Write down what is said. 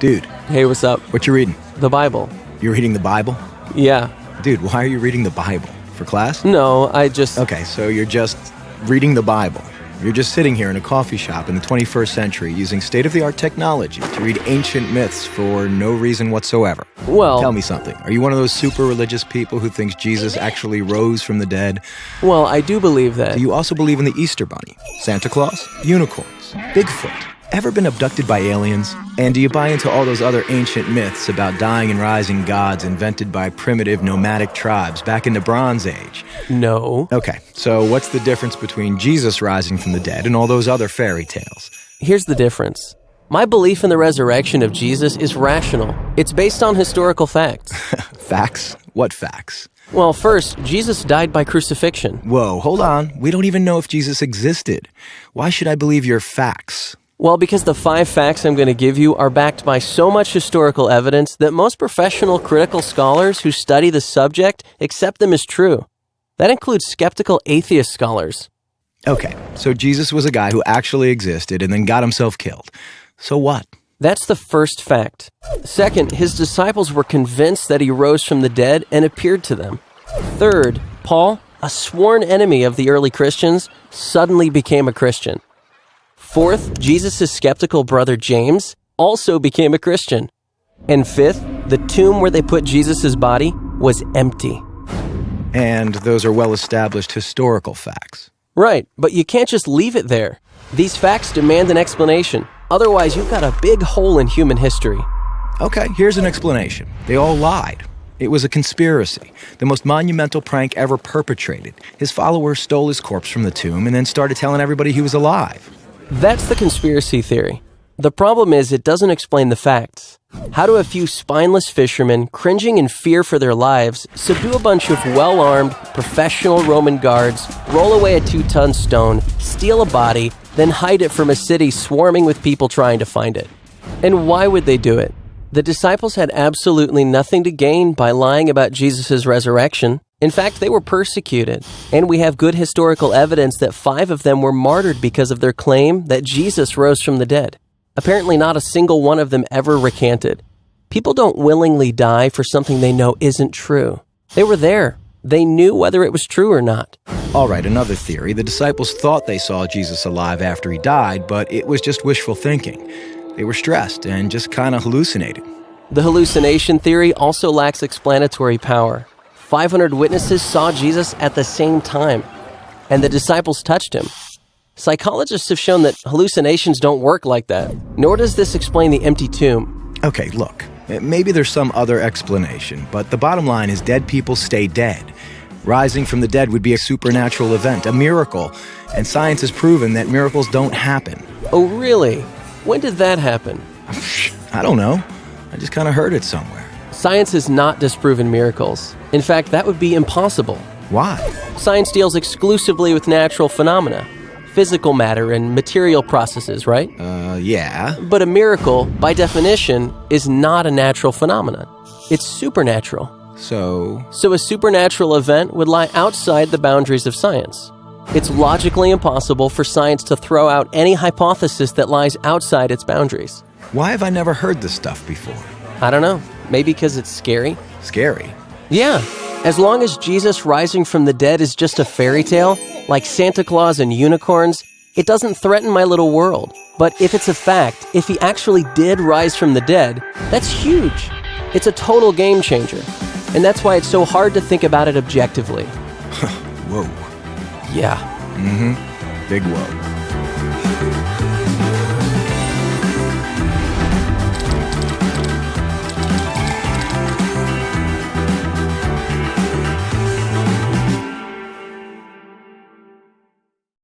Dude, Hey, what's up? what you reading? The Bible. You're reading the Bible? Yeah. Dude, why are you reading the Bible? For class? No, I just... Okay, so you're just reading the Bible. You're just sitting here in a coffee shop in the 21st century using state-of-the-art technology to read ancient myths for no reason whatsoever. Well... Tell me something. Are you one of those super religious people who thinks Jesus actually rose from the dead? Well, I do believe that. Do you also believe in the Easter Bunny, Santa Claus, unicorns, Bigfoot? Ever been abducted by aliens? And do you buy into all those other ancient myths about dying and rising gods invented by primitive nomadic tribes back in the Bronze Age? No. Okay, so what's the difference between Jesus rising from the dead and all those other fairy tales? Here's the difference. My belief in the resurrection of Jesus is rational. It's based on historical facts. Facts? What facts? Well, first, Jesus died by crucifixion. Whoa, hold on. We don't even know if Jesus existed. Why should I believe your facts? Well, because the 5 facts I'm going to give you are backed by so much historical evidence that most professional critical scholars who study the subject accept them as true. That includes skeptical atheist scholars. Okay, so Jesus was a guy who actually existed and then got himself killed. So what? That's the first fact. Second, his disciples were convinced that he rose from the dead and appeared to them. Third, Paul, a sworn enemy of the early Christians, suddenly became a Christian. Fourth, Jesus' skeptical brother James also became a Christian. And fifth, the tomb where they put Jesus' body was empty. And those are well-established historical facts. Right, but you can't just leave it there. These facts demand an explanation. Otherwise, you've got a big hole in human history. Okay, here's an explanation. They all lied. It was a conspiracy, the most monumental prank ever perpetrated. His followers stole his corpse from the tomb and then started telling everybody he was alive. That's the conspiracy theory. The problem is it doesn't explain the facts. How do a few spineless fishermen, cringing in fear for their lives, subdue a bunch of well-armed, professional Roman guards, roll away a 2-ton stone, steal a body, then hide it from a city swarming with people trying to find it? And why would they do it? The disciples had absolutely nothing to gain by lying about Jesus' resurrection. In fact, they were persecuted, and we have good historical evidence that 5 of them were martyred because of their claim that Jesus rose from the dead. Apparently, not a single one of them ever recanted. People don't willingly die for something they know isn't true. They were there. They knew whether it was true or not. All right, another theory. The disciples thought they saw Jesus alive after he died, but it was just wishful thinking. They were stressed and just kind of hallucinated. The hallucination theory also lacks explanatory power. 500 witnesses saw Jesus at the same time, and the disciples touched him. Psychologists have shown that hallucinations don't work like that, nor does this explain the empty tomb. Okay, look, maybe there's some other explanation, but the bottom line is dead people stay dead. Rising from the dead would be a supernatural event, a miracle, and science has proven that miracles don't happen. Oh, really? When did that happen? I don't know. I just kind of heard it somewhere. Science has not disproven miracles. In fact, that would be impossible. Why? Science deals exclusively with natural phenomena, physical matter and material processes, right? Yeah. But a miracle, by definition, is not a natural phenomenon. It's supernatural. So a supernatural event would lie outside the boundaries of science. It's logically impossible for science to throw out any hypothesis that lies outside its boundaries. why have I never heard this stuff before? I don't know. Maybe because it's scary? Scary? Yeah. As long as Jesus rising from the dead is just a fairy tale, like Santa Claus and unicorns, it doesn't threaten my little world. But if it's a fact, if he actually did rise from the dead, that's huge. It's a total game changer. And that's why it's so hard to think about it objectively. Whoa. Yeah. Big whoa.